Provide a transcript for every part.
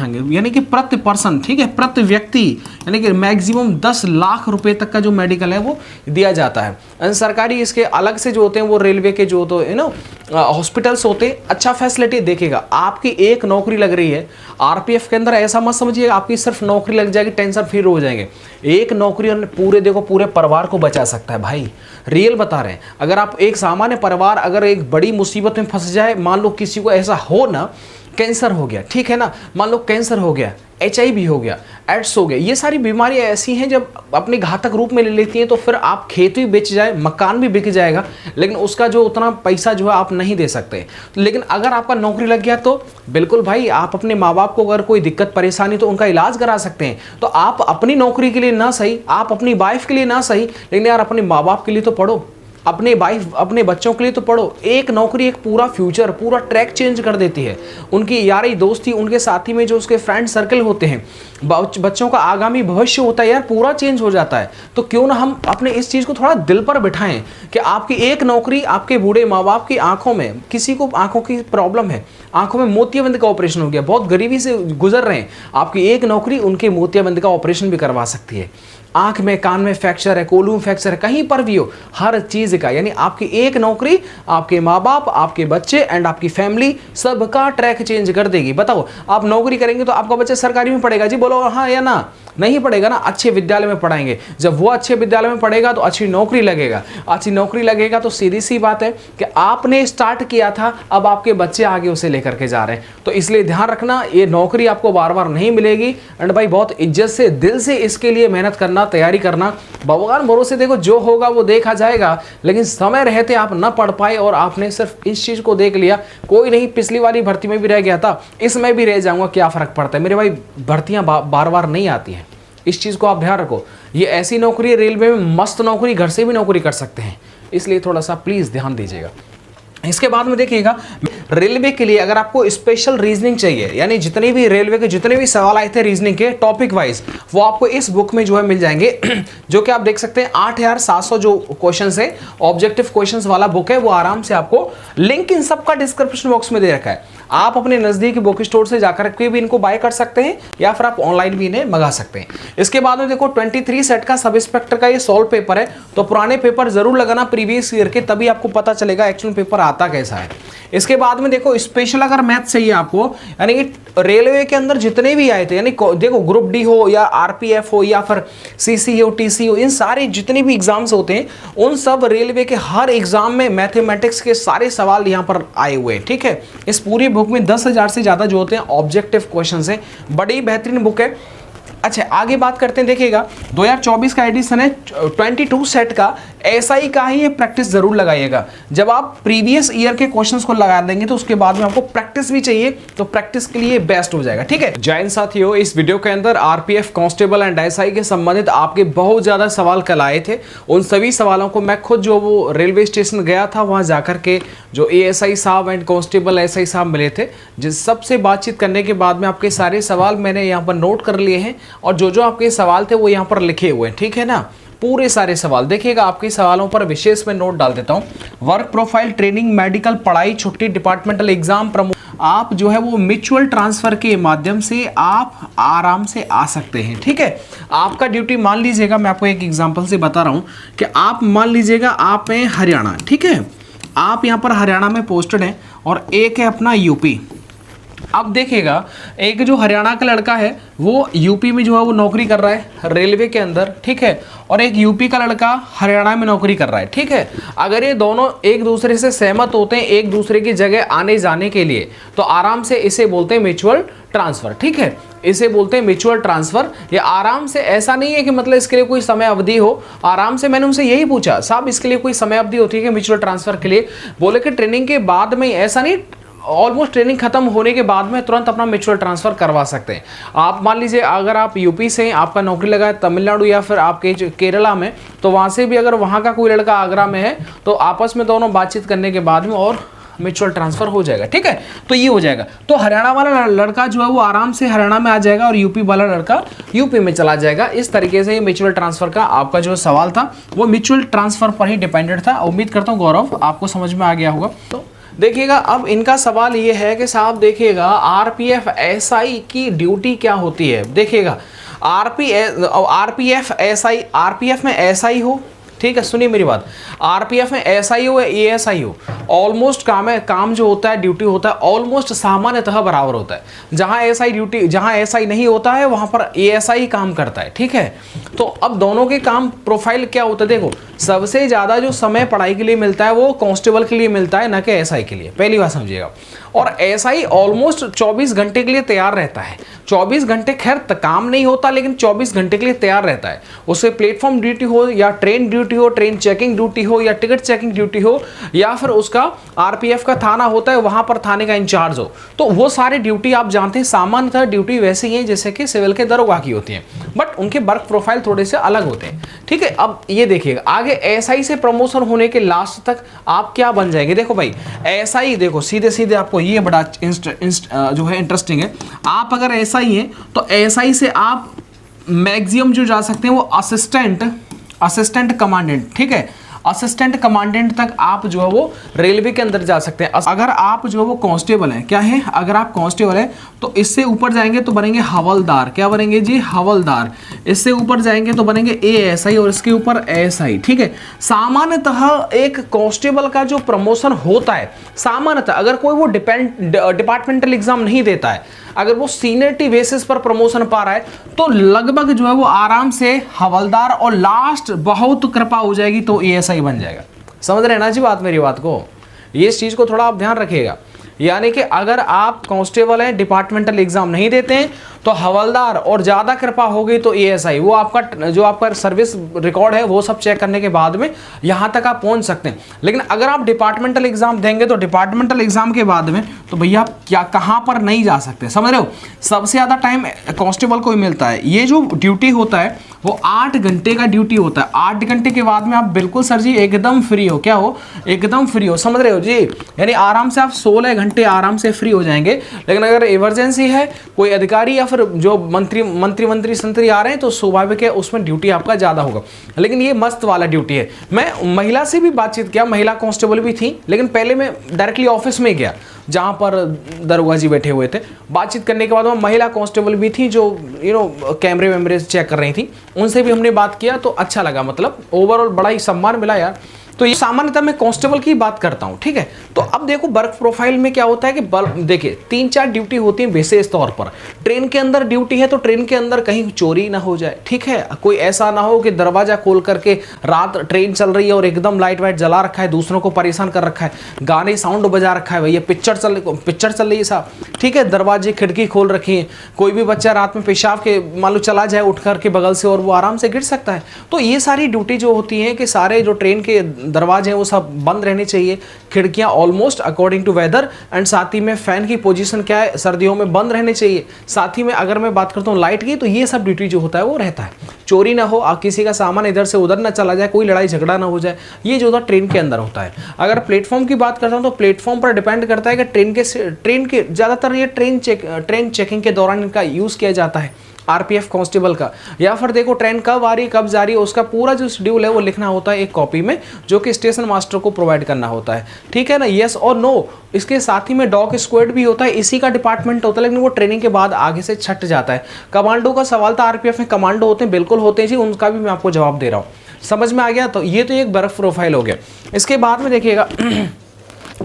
उठाएंगे, यानी कि प्रति पर्सन, ठीक है, प्रति व्यक्ति, यानी कि मैक्सिमम 10 लाख रुपए तक का जो मेडिकल है वो दिया जाता है। सरकारी इसके अलग से जो होते हैं वो रेलवे के जो तो हॉस्पिटल्स होते हैं, अच्छा फैसिलिटी देखेगा। आपकी एक नौकरी लग रही है आरपीएफ के अंदर, ऐसा मत समझिएगा आपकी सिर्फ नौकरी लग जाएगी टेंशन फ्री हो जाएंगे। एक नौकरी पूरे देखो पूरे परिवार को बचा सकता है भाई, रियल बता रहे हैं। अगर आप एक सामान्य परिवार अगर एक बड़ी मुसीबत में फंस जाए, मान लो किसी को ऐसा हो ना, कैंसर हो गया, ठीक है ना, मान लो कैंसर हो गया, HIV हो गया, एड्स हो गया, ये सारी बीमारियां ऐसी हैं जब अपने घातक रूप में ले लेती हैं तो फिर आप खेत भी बेच जाए, मकान भी बिक जाएगा, लेकिन उसका जो उतना पैसा जो है आप नहीं दे सकते। लेकिन अगर आपका नौकरी लग गया तो बिल्कुल भाई आप अपने माँ बाप को अगर कोई दिक्कत परेशानी तो उनका इलाज करा सकते हैं। तो आप अपनी नौकरी के लिए ना सही, आप अपनी वाइफ के लिए ना सही, लेकिन यार अपने माँ बाप के लिए तो पढ़ो, अपने वाइफ अपने बच्चों के लिए तो पढ़ो। एक नौकरी एक पूरा फ्यूचर, पूरा ट्रैक चेंज कर देती है। उनकी यारी दोस्ती, उनके साथी में जो उसके फ्रेंड सर्कल होते हैं, बच्चों का आगामी भविष्य होता है यार, पूरा चेंज हो जाता है। तो क्यों ना हम अपने इस चीज़ को थोड़ा दिल पर बिठाएं कि आपकी एक नौकरी आपके बूढ़े माँ बाप की आंखों में, किसी को आंखों की प्रॉब्लम है, आंखों में मोतियाबिंद का ऑपरेशन हो गया, बहुत गरीबी से गुजर रहे हैं, आपकी एक नौकरी उनके मोतियाबिंद का ऑपरेशन भी करवा सकती है। आंख में कान में फ्रैक्चर है, कोलू में फ्रैक्चर है, कहीं पर भी हो, हर चीज का, यानी आपकी एक नौकरी आपके माँ बाप, आपके बच्चे एंड आपकी फैमिली सबका ट्रैक चेंज कर देगी। बताओ आप नौकरी करेंगे तो आपका बच्चा सरकारी में पढ़ेगा, जी बोलो हाँ या ना? नहीं पढ़ेगा ना, अच्छे विद्यालय में पढ़ाएंगे। जब वो अच्छे विद्यालय में पढ़ेगा तो अच्छी नौकरी लगेगा, अच्छी नौकरी लगेगा तो सीधी सी बात है कि आपने स्टार्ट किया था, अब आपके बच्चे आगे उसे लेकर के जा रहे हैं। तो इसलिए ध्यान रखना, ये नौकरी आपको बार बार नहीं मिलेगी एंड भाई बहुत इज्जत से दिल से इसके लिए मेहनत करना, तैयारी करना। भगवान भरोसे देखो जो होगा वो देखा जाएगा, लेकिन समय रहते आप न पढ़ पाए और आपने सिर्फ इस चीज को देख लिया, कोई नहीं पिछली वाली भर्ती में भी रह गया था, इसमें भी रह जाऊंगा, क्या फर्क पड़ता है मेरे भाई, भर्तियां बार बार नहीं आती हैं। इस चीज को आप ध्यान रखो, ये ऐसी नौकरी है, रेलवे में मस्त नौकरी, घर से भी नौकरी कर सकते हैं, इसलिए थोड़ा सा प्लीज ध्यान दीजिएगा। इसके बाद में देखिएगा, रेलवे के लिए अगर आपको स्पेशल रीजनिंग चाहिए, यानी जितने भी रेलवे के जितने भी सवाल आए थे रीजनिंग के टॉपिक वाइज, वो आपको इस बुक में जो है मिल जाएंगे जो कि आप देख सकते हैं 8700 जो क्वेश्चंस है, ऑब्जेक्टिव क्वेश्चंस वाला बुक है, वो आराम से आपको लिंक इन सबका डिस्क्रिप्शन बॉक्स में दे रखा है। आप अपने नजदीकी बुक स्टोर से जाकर के भी इनको बाय कर सकते हैं या फिर आप ऑनलाइन भी इन्हें मंगा सकते हैं। इसके बाद में देखो 23 सेट का सब इंस्पेक्टर का ये सॉल्व पेपर है, तो पुराने पेपर जरूर लगाना प्रीवियस ईयर के, तभी आपको पता चलेगा एक्चुअल पेपर आता कैसा है। इसके बाद में देखो स्पेशल अगर मैथ चाहिए आपको, यानी कि रेलवे के अंदर जितने भी आए थे, यानी देखो ग्रुप डी हो या आरपीएफ हो या फिर सीसी हो, टीसी हो, इन सारे जितने भी एग्जाम्स होते हैं उन सब रेलवे के हर एग्जाम में मैथमेटिक्स के सारे सवाल यहाँ पर आए हुए हैं, ठीक है। इस पूरी बुक में 10,000 से ज्यादा जो होते हैं ऑब्जेक्टिव क्वेश्चंस हैं, बड़ी बेहतरीन बुक है। अच्छा आगे बात करते हैं, देखिएगा 2024 का एडिशन है 22 सेट का, एसआई का ही ये प्रैक्टिस जरूर लगाइएगा। जब आप प्रीवियस ईयर के क्वेश्चंस को लगा देंगे तो उसके बाद में आपको प्रैक्टिस भी चाहिए, तो प्रैक्टिस के लिए बेस्ट हो जाएगा, ठीक है। जय हिंद साथियों, इस वीडियो के अंदर आरपीएफ कांस्टेबल एंड एसआई के संबंधित आपके बहुत ज्यादा सवाल कल आए थे। उन सभी सवालों को मैं खुद जो वो रेलवे स्टेशन गया था वहां जाकर के जो एएसआई साहब एंड कांस्टेबल एसआई साहब मिले थे, जिस सबसे बातचीत करने के बाद में आपके सारे सवाल मैंने यहाँ पर नोट कर लिए हैं और जो जो आपके सवाल थे वो यहाँ पर लिखे हुए हैं, ठीक है ना। पूरे सारे सवाल देखिएगा, आपके सवालों पर विशेष में नोट डाल देता हूं। वर्क प्रोफाइल, ट्रेनिंग, मेडिकल, पढ़ाई, छुट्टी, डिपार्टमेंटल एग्जाम, आप जो है वो म्यूचुअल ट्रांसफर के माध्यम से आप आराम से आ सकते हैं, ठीक है। आपका ड्यूटी मान लीजिएगा, मैं आपको एक एग्जांपल से बता रहा हूं कि आप मान लीजिएगा आप हैं हरियाणा, ठीक है, आप यहाँ पर हरियाणा में पोस्टेड हैं और एक है अपना यूपी। अब देखिएगा एक जो हरियाणा का लड़का है वो यूपी में जो है वो नौकरी कर रहा है रेलवे के अंदर, ठीक है, और एक यूपी का लड़का हरियाणा में नौकरी कर रहा है, ठीक है। अगर ये दोनों एक दूसरे से सहमत होते हैं एक दूसरे की जगह आने जाने के लिए, तो आराम से इसे बोलते हैं म्यूचुअल ट्रांसफर, ठीक है, इसे बोलते हैं म्यूचुअल ट्रांसफर। ये आराम से, ऐसा नहीं है कि मतलब इसके लिए कोई समय अवधि हो, आराम से मैंने उनसे यही पूछा साहब इसके लिए कोई समय अवधि होती है कि म्यूचुअल ट्रांसफर के लिए, बोले कि ट्रेनिंग के बाद में, ऐसा नहीं, ऑलमोस्ट ट्रेनिंग खत्म होने के बाद में तुरंत अपना म्यूचुअल ट्रांसफर करवा सकते हैं। आप मान लीजिए अगर आप यूपी से आपका नौकरी लगा है तमिलनाडु या फिर आपके केरला में, तो वहां से भी अगर वहां का कोई लड़का आगरा में है तो आपस में दोनों बातचीत करने के बाद में और म्यूचुअल ट्रांसफर हो जाएगा, ठीक है। तो ये हो जाएगा, तो हरियाणा वाला लड़का जो है वो आराम से हरियाणा में आ जाएगा और यूपी वाला लड़का यूपी में चला जाएगा। इस तरीके से ये म्यूचुअल ट्रांसफर का आपका जो सवाल था वो म्यूचुअल ट्रांसफर पर ही डिपेंडेंट था। उम्मीद करता हूँ गौरव आपको समझ में आ गया होगा। तो देखिएगा अब इनका सवाल ये है कि साहब देखिएगा आरपीएफ एसआई की ड्यूटी क्या होती है। देखिएगा आरपीएफ एसआई, आरपीएफ में एसआई हो, ठीक है, सुनिए मेरी बात, आरपीएफ में एसआई हो या एएसआई हो, ऑलमोस्ट काम जो होता है, ड्यूटी होता है, ऑलमोस्ट सामान्यतः बराबर होता है। जहां एसआई नहीं होता है वहां पर एएसआई काम करता है, ठीक है। तो अब दोनों के काम प्रोफाइल क्या होता है, देखो सबसे ज्यादा जो समय पढ़ाई के लिए मिलता है वो कांस्टेबल के लिए मिलता है, न कि एसआई के लिए, पहली बात समझिएगा। और एसआई ऑलमोस्ट 24 घंटे के लिए तैयार रहता है। 24 घंटे खैर काम नहीं होता, लेकिन 24 घंटे के लिए तैयार रहता है। उसे प्लेटफॉर्म ड्यूटी हो या ट्रेन ड्यूटी हो, ट्रेन चेकिंग ड्यूटी हो या टिकट चेकिंग ड्यूटी हो, या फिर उसका आरपीएफ का थाना होता है वहां पर थाने का इंचार्ज हो, तो वो सारी ड्यूटी आप जानते हैं सामान्यतः ड्यूटी वैसे ही है जैसे कि सिविल के दरोगा की होती है, बट उनके वर्क प्रोफाइल थोड़े से अलग होते हैं, ठीक है। अब ये देखिएगा आगे एसआई से प्रमोशन होने के लास्ट तक आप क्या बन जाएंगे। देखो भाई एसआई, देखो सीधे सीधे आपको ये बड़ा जो है इंटरेस्टिंग है, आप अगर एसआई हैं तो एसआई से आप मैक्सिमम जो जा सकते हैं वो असिस्टेंट कमांडेंट, ठीक है, असिस्टेंट कमांडेंट तक आप जो है वो रेलवे के अंदर जा सकते हैं। अगर आप जो है वो कांस्टेबल हैं, क्या है, अगर आप कांस्टेबल हैं तो इससे ऊपर जाएंगे तो बनेंगे हवलदार, क्या बनेंगे जी, हवलदार। इससे ऊपर जाएंगे तो बनेंगे एएसआई और इसके ऊपर एएसआई, ठीक है। सामान्यतः एक कांस्टेबल का जो प्रमोशन होता है, सामान्यतः अगर कोई वो डिपार्टमेंटल एग्जाम नहीं देता है, अगर वो सीनियरिटी बेसिस पर प्रमोशन पा रहा है, तो लगभग जो है वो आराम से हवलदार और लास्ट बहुत कृपा हो जाएगी तो एएसआई बन जाएगा। समझ रहे हैं ना जी बात, मेरी बात को, ये इस चीज को थोड़ा आप ध्यान रखिएगा। यानी कि अगर आप कांस्टेबल हैं, डिपार्टमेंटल एग्जाम नहीं देते हैं, तो हवलदार और ज्यादा कृपा हो गई तो एएसआई, वो आपका जो आपका सर्विस रिकॉर्ड है वो सब चेक करने के बाद में यहां तक आप पहुंच सकते हैं। लेकिन अगर आप डिपार्टमेंटल एग्जाम देंगे तो डिपार्टमेंटल एग्जाम के बाद में तो भैया क्या कहां पर नहीं जा सकते, समझ रहे हो। सबसे ज्यादा टाइम कांस्टेबल को ही मिलता है। ये जो ड्यूटी होता है वो 8 घंटे का ड्यूटी होता है। 8 घंटे के बाद में आप बिल्कुल सर जी एकदम फ्री हो, क्या हो, एकदम फ्री हो, समझ रहे हो जी। यानी आराम से आप 16 घंटे आराम से फ्री हो जाएंगे। लेकिन अगर इमरजेंसी है, कोई अधिकारी या फिर जो मंत्री संतरी आ रहे हैं, तो स्वाभाविक है उसमें ड्यूटी आपका ज्यादा होगा। लेकिन ये मस्त वाला ड्यूटी है। मैं महिला से भी बातचीत किया, महिला कांस्टेबल भी थी, लेकिन पहले मैं डायरेक्टली ऑफिस में गया जहां पर दरोगा जी बैठे हुए थे। बातचीत करने के बाद में महिला कांस्टेबल भी थी जो कैमरे वैमरे चेक कर रही थी, उनसे भी हमने बात किया तो अच्छा लगा, मतलब ओवरऑल बड़ा ही सम्मान मिला यार। तो ये सामान्यतः मैं कांस्टेबल की बात करता हूं, ठीक है। तो अब देखो वर्क प्रोफाइल में क्या होता है कि देखिए 3-4 ड्यूटी होती है विशेष तौर पर। ट्रेन के अंदर ड्यूटी है तो ट्रेन के अंदर कहीं चोरी ना हो जाए, ठीक है। कोई ऐसा ना हो कि दरवाजा खोल करके रात ट्रेन चल रही है और एकदम लाइट वाइट जला रखा है, दूसरों को परेशान कर रखा है, गाने साउंड बजा रखा है, भैया पिक्चर चल रही है साहब, ठीक है, दरवाजे खिड़की खोल रखी है, कोई भी बच्चा रात में पेशाब के मान लो चला जाए उठ करके बगल से और वो आराम से गिर सकता है। तो ये सारी ड्यूटी जो होती है कि सारे जो ट्रेन के दरवाजे हैं वो सब बंद रहने चाहिए, खिड़कियां almost according to weather, and साथ ही में फैन की पोजीशन क्या है, सर्दियों में बंद रहने चाहिए। साथ ही में अगर मैं बात करता हूँ लाइट की, तो ये सब ड्यूटी जो होता है वो रहता है। चोरी ना हो, किसी का सामान इधर से उधर ना चला जाए, कोई लड़ाई झगड़ा ना हो जाए, ये जो होता ट्रेन के अंदर होता है। अगर प्लेटफॉर्म की बात करता हूँ तो प्लेटफॉर्म पर डिपेंड करता है कि ट्रेन के ज्यादातर ये ट्रेन चेकिंग के दौरान इनका यूज किया जाता है आरपीएफ कांस्टेबल का। या फिर देखो ट्रेन कब आ रही कब जा रही है उसका पूरा जो शेड्यूल है वो लिखना होता है एक कॉपी में, जो कि स्टेशन मास्टर को प्रोवाइड करना होता है, ठीक है ना, यस और नो। इसके साथ ही में डॉग स्क्वाड भी होता है, इसी का डिपार्टमेंट होता है, लेकिन वो ट्रेनिंग के बाद आगे से छट जाता है। कमांडो का सवाल था, आरपीएफ में कमांडो होते हैं, बिल्कुल होते हैं जी, उनका भी मैं आपको जवाब दे रहा हूँ। समझ में आ गया। तो ये तो एक बर्फ प्रोफाइल हो गया। इसके बाद में देखिएगा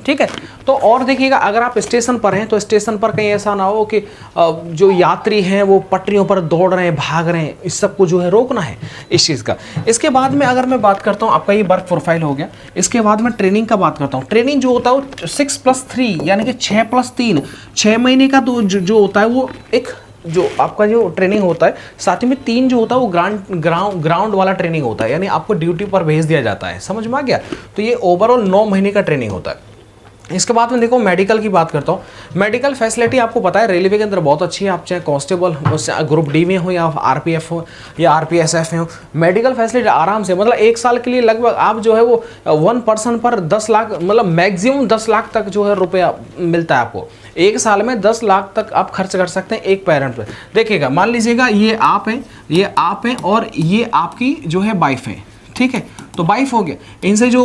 ठीक है, तो और देखिएगा अगर आप स्टेशन पर हैं तो स्टेशन पर कहीं ऐसा ना हो कि जो यात्री हैं वो पटरियों पर दौड़ रहे हैं, भाग रहे हैं, इस सब को जो है रोकना है इस चीज़ का। इसके बाद में अगर मैं बात करता हूँ, आपका ये वर्क प्रोफाइल हो गया। इसके बाद में ट्रेनिंग का बात करता हूँ। ट्रेनिंग जो होता है वो 6+3 यानी कि 6+3 6 महीने का तो जो होता है वो एक जो आपका जो ट्रेनिंग होता है, साथ ही में 3 जो होता है वो ग्राउंड वाला ट्रेनिंग होता है, यानी आपको ड्यूटी पर भेज दिया जाता है। समझ में आ गया। तो ये ओवरऑल 9 महीने का ट्रेनिंग होता है। इसके बाद में देखो मेडिकल की बात करता हूँ। मेडिकल फैसिलिटी आपको पता है रेलवे के अंदर बहुत अच्छी है, आप चाहे कांस्टेबल ग्रुप डी में हो या आरपीएफ हो या आरपीएसएफ में हो, मेडिकल फैसिलिटी आराम से, मतलब 1 साल के लिए लगभग आप जो है वो 1 पर्सन पर 10 लाख, मतलब मैक्सिमम 10 लाख तक जो है रुपया मिलता है आपको। 1 साल में 10 लाख तक आप खर्च कर सकते हैं एक पेरेंट पर। देखिएगा मान लीजिएगा ये आप हैं और ये आपकी जो है वाइफ है, ठीक है। तो वाइफ हो गया, इनसे जो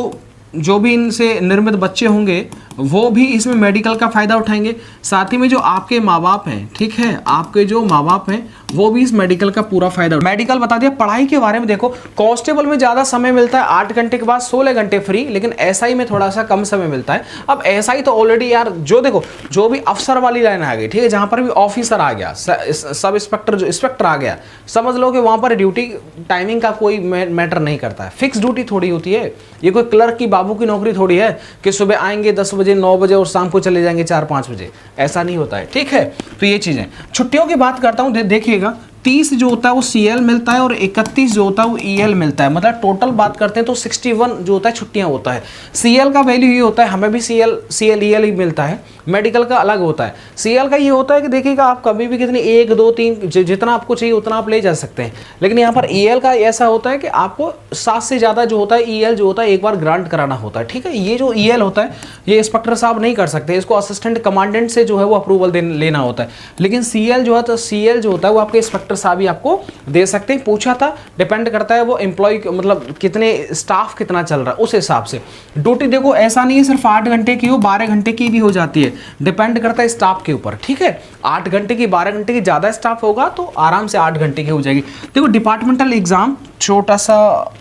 जो भी इनसे निर्मित बच्चे होंगे वो भी इसमें मेडिकल का फ़ायदा उठाएंगे। साथ ही में जो आपके माँ बाप हैं, ठीक है, आपके जो माँ बाप हैं वो भी इस मेडिकल का पूरा फायदा। मेडिकल बता दिया। पढ़ाई के बारे में देखो, कांस्टेबल में ज़्यादा समय मिलता है, 8 घंटे के बाद 16 घंटे फ्री, लेकिन एसआई में थोड़ा सा कम समय मिलता है। अब एसआई तो ऑलरेडी यार जो देखो जो भी अफसर वाली लाइन आ गई, ठीक है, जहाँ पर भी ऑफिसर आ गया, सब इंस्पेक्टर जो इंस्पेक्टर आ गया, समझ लो कि वहाँ पर ड्यूटी टाइमिंग का कोई मैटर नहीं करता है, फिक्स ड्यूटी थोड़ी होती है। ये कोई क्लर्क की बाबू की नौकरी थोड़ी है कि सुबह आएंगे 10 बजे 9 बजे और शाम को चले जाएंगे 4-5 बजे, ऐसा नहीं होता है, ठीक है। तो ये चीज़ें। छुट्टियों की बात करता हूँ, देखिएगा 30 जो होता है वो CL मिलता है और 31 जो होता है वो EL मिलता है। मतलब टोटल बात करते हैं तो 61 जो होता है छुट्टियां होता है। CL का वैल्यू ये होता है, हमें भी CL EL ही मिलता है, मेडिकल का अलग होता है। CL का ये होता है कि देखिएगा आप कभी भी कितनी 1 2 3 जितना आपको चाहिए उतना आप ले जा सकते हैं, लेकिन यहाँ पर EL का ऐसा होता है कि आपको 7 से ज़्यादा जो होता है EL जो होता है एक बार ग्रांट कराना होता है, ठीक है। ये जो EL होता है ये इंस्पेक्टर साहब नहीं कर सकते, इसको असिस्टेंट कमांडेंट से जो है वो अप्रूवल लेना होता है। लेकिन CL जो है तो CL जो होता है वो आपके इंस्पेक्टर साहब ही आपको दे सकते हैं। पूछा था, डिपेंड करता है वो एम्प्लॉय मतलब कितने स्टाफ कितना चल रहा है उस हिसाब से। ड्यूटी देखो ऐसा नहीं है सिर्फ 8 घंटे की हो, 12 घंटे की भी हो जाती है, डिपेंड करता है स्टाफ के ऊपर, ठीक है। 8 घंटे की 12 घंटे की ज़्यादा स्टाफ होगा तो आराम से 8 घंटे की हो जाएगी। देखो डिपार्टमेंटल एग्जाम छोटा सा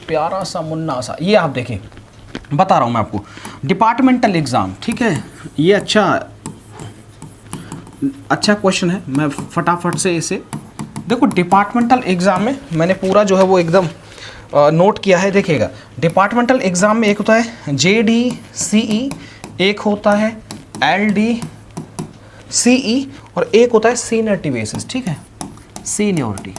प्यारा सा मुन्ना सा, ये आप देखें, बता रहा हूँ मैं आपको डिपार्टमेंटल एग्जाम, ठीक है। ये अच्छा क्वेश्चन है, मैं फटाफट से इसे देखो। डिपार्टमेंटल एग्जाम में मैंने पूरा जो है वो एकदम नोट किया है। देखिएगा डिपार्टमेंटल एग्जाम में एक होता है JDCE, एक होता है LDCE और एक होता है सीनियरिटी बेसिस, ठीक है, सीनियरिटी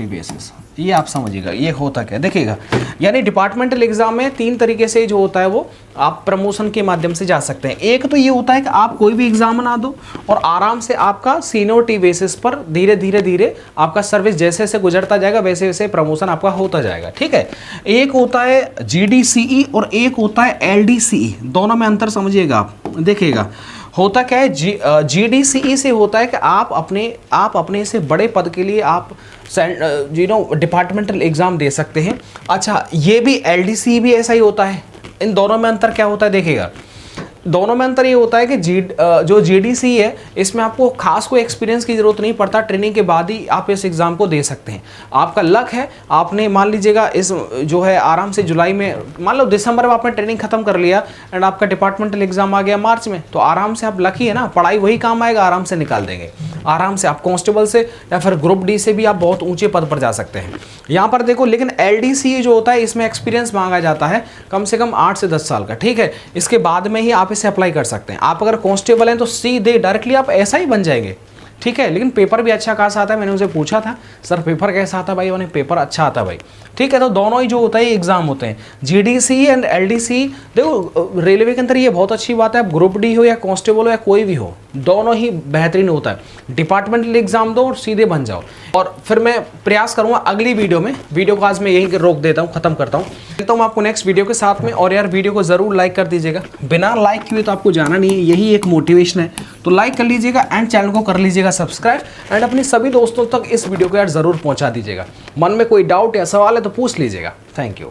बेसिस। ये आप समझिएगा ये होता क्या, देखिएगा यानी डिपार्टमेंटल एग्जाम में 3 तरीके से जो होता है वो आप प्रमोशन के माध्यम से जा सकते हैं। एक तो ये होता है कि आप कोई भी एग्जाम बना दो और आराम से आपका सीनियरिटी बेसिस पर धीरे धीरे आपका सर्विस जैसे जैसे गुजरता जाएगा वैसे वैसे प्रमोशन आपका होता जाएगा, ठीक है। एक होता है GDCE और एक होता है LDCE, दोनों में अंतर समझिएगा आप। देखिएगा होता क्या है, GDCE से होता है कि आप अपने से बड़े पद के लिए आप डिपार्टमेंटल एग्जाम दे सकते हैं। अच्छा, ये भी LDCE भी ऐसा ही होता है। इन दोनों में अंतर क्या होता है, देखिएगा दोनों में अंतर ये होता है कि जो GDCE है इसमें आपको खास कोई एक्सपीरियंस की जरूरत नहीं पड़ता, ट्रेनिंग के बाद ही आप इस एग्ज़ाम को दे सकते हैं। आपका लक है, आपने मान लीजिएगा इस जो है आराम से जुलाई में, मान लो दिसंबर में आपने ट्रेनिंग खत्म कर लिया एंड आपका डिपार्टमेंटल एग्जाम आ गया मार्च में, तो आराम से आप लकी है ना, पढ़ाई वही काम आएगा, आराम से निकाल देंगे। आराम से आप कांस्टेबल से या फिर ग्रुप D से भी आप बहुत ऊंचे पद पर जा सकते हैं। यहाँ पर देखो, लेकिन LDCE जो होता है इसमें एक्सपीरियंस मांगा जाता है कम से कम 8 से 10 साल का, ठीक है। इसके बाद में ही आप इसे अप्लाई कर सकते हैं। आप अगर कांस्टेबल हैं तो सीधे डायरेक्टली आप ऐसा ही बन जाएंगे, ठीक है। लेकिन पेपर भी अच्छा खासा आता है। मैंने उनसे पूछा था सर पेपर कैसा आता है भाई, उन्हें पेपर अच्छा आता है भाई, ठीक है। तो दोनों ही जो होता है एग्जाम होते हैं GDCE एंड LDCE। देखो रेलवे के अंदर ये बहुत अच्छी बात है, आप ग्रुप D हो या कांस्टेबल हो या कोई भी हो, दोनों ही बेहतरीन होता है। डिपार्टमेंटल एग्जाम दो और सीधे बन जाओ। और फिर मैं प्रयास करूंगा अगली वीडियो को आज मैं यहीं रोक देता हूं, खत्म करता हूं, मिलता हूं आपको नेक्स्ट वीडियो के साथ में। और यार वीडियो को जरूर लाइक कर दीजिएगा, बिना लाइक किए तो आपको जाना नहीं है, यही एक मोटिवेशन है। तो लाइक कर लीजिएगा एंड चैनल को कर लीजिएगा सब्सक्राइब एंड अपने सभी दोस्तों तक इस वीडियो को यार जरूर पहुंचा दीजिएगा। मन में कोई डाउट या सवाल है तो पूछ लीजिएगा। Thank you.